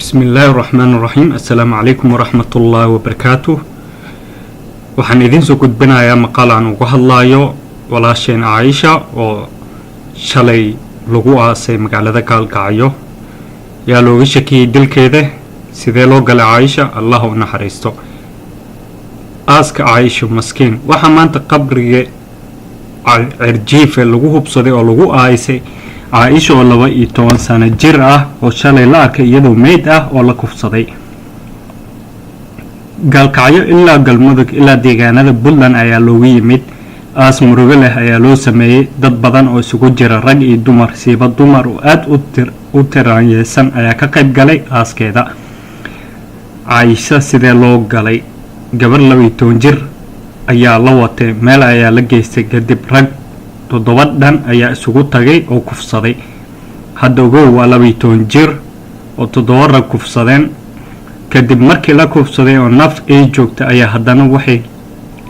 بسم الله الرحمن الرحيم السلام عليكم ورحمة الله وبركاته waxaan idin soo gudbinayaa maqaal aan uga hadlayo walaasheen Aisha oo shalay lagu aasay magaalada Kalkayo yaa looga shakiyay dilkeeda sidee loo galay Aisha Allah u naxariisto aaska Aisha maskiin waxa maanta qabriga arjiife lagu hubsaday oo lagu aasay Aisha oo 12 sano jir ah oo shalay la arkay iyadoo meyd ah oo la kufsaday Kalkayo ilaa galmudug ilaa deegaanada Puntland ayaa loogu yimid aas murugo leh ayaa loo sameeyay dad badan oo isugu jira rag iyo dumar siiba dumar oo aad u tiraanyeysan ayaa ka qayb galay aaskeeda Aisha sidee loo galay gabar 12 jir ayaa la watay meel ayaa la geystay kadib rag 7 dhan ayaa isugu tagay oo kufsaday hadda ugu waa 12 jir oo 7 rag kufsadeen kadib markii la kufsaday oo naf ay joogta ayaa haddana waxay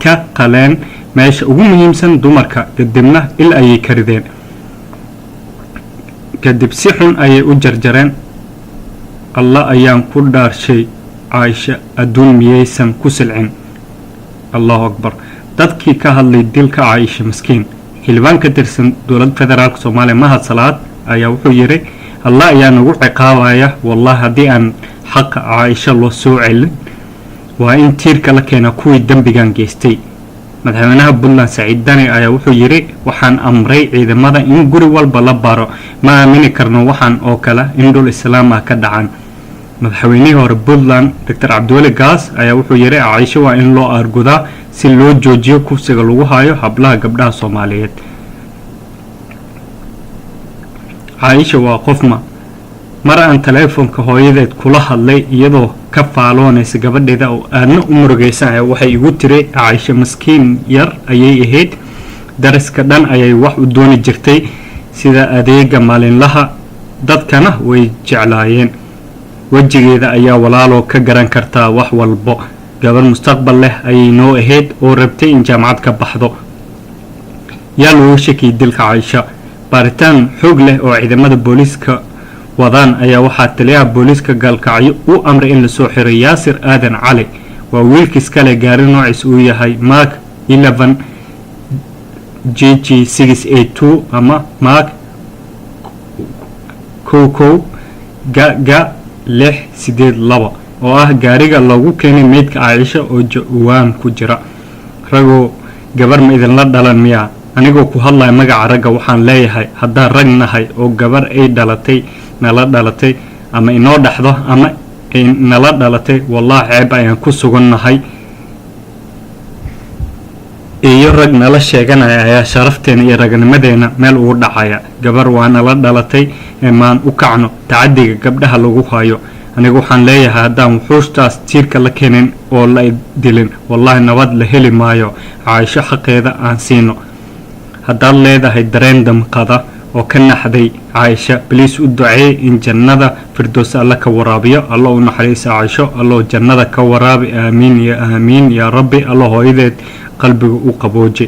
ka qaleen meesha ugu muhiimsan dumarka kadibna il ayay karideen kadib si xun ayay u jarjareen Allah ayaan ku dhaarshay Aisha adduun miyaysan ku silcin Allahu akbar dadkii ka hadlay dilka Aisha maskiin xilbaan ka tirsan dowladda federaalka Soomaaliya Mahad Salaad ayaa wuxuu yiri Allah ayaa nagu ciqaabaya wallahi hadii aan حق عائشة لو سو علن وإن تيرك لكينا كوي دنبغان جيستي مدحوينها بولان سعيد داني آيا وحو يري وحان أمري إذا ماذا إن قري والبلبارو ما أميني كرنو وحان أوكلا إن دول الإسلام كدعان مدحويني هور بولان دكتور عبدولي قاس آيا وحو يري عائشة وإن لو أرقودا سلو جوجيو كوفسيغلو هايو حبلها قبلها صوماليات عائشة وقفما mara aan teleefonka hooyadeed kula hadlay iyadoo ka faaloonaysa gabadheeda oo aadna u murugaysan waxay igu tiri Aisha maskiin yar ayay ahayd daraska dhan ayay wax u dooni jirtay sida adeega maalinlaha dadkana way jeclaayeen wajigeeda ayaa walaalo ka garan kartaa wax walbo gabar mustaqbal leh ayay noo ahayd oo rabtay in jaamacad ka baxdo yaa loo shakiyay dilka Aisha baaritaan xoog leh oo ciidamada booliiska wadaan ayaa waxaa taliyaha booliiska Kalkayo u amray in la soo xiray Yaasir Aadan Cali waa wiilkiis kale gaari noocis uu yahay Mark 11 GG682 ama Mark Koko ga 682 oo ah gaariga lagu keenay meydka Aisha oo jawaan ku jira rago gabar ma idin la dhalan miya anigoo ku hadlay magaca raga waxaan leeyahay haddaan rag nahay oo gabar ay dhalatay nala dhalatay ama inoo dhaxdo ama nala dhalatay wallahi ceeb ayaan ku sugannahay iyo rag nala sheeganaya ayaa sharafteena iyo ragnimadeena meel ugu dhacaya gabar waa nala dhalatay maan u kacno tacadiga gabdhaha lagu hayo anigu waxaan leeyahay haddaan wuxuustaas tiirka la keenin oo la dilin wallahi nabad la heli maayo Aisha xaqeeda aan siino haddaad leedahay dareen damqada oo ka naxday Aisha please u duceey in jannada firdaws alla ka waraabiyo Allah u naxariiso Aisha Allah jannada ka waraabi aamin ya rabbi Allah hooyadeed qalbiga u qabooji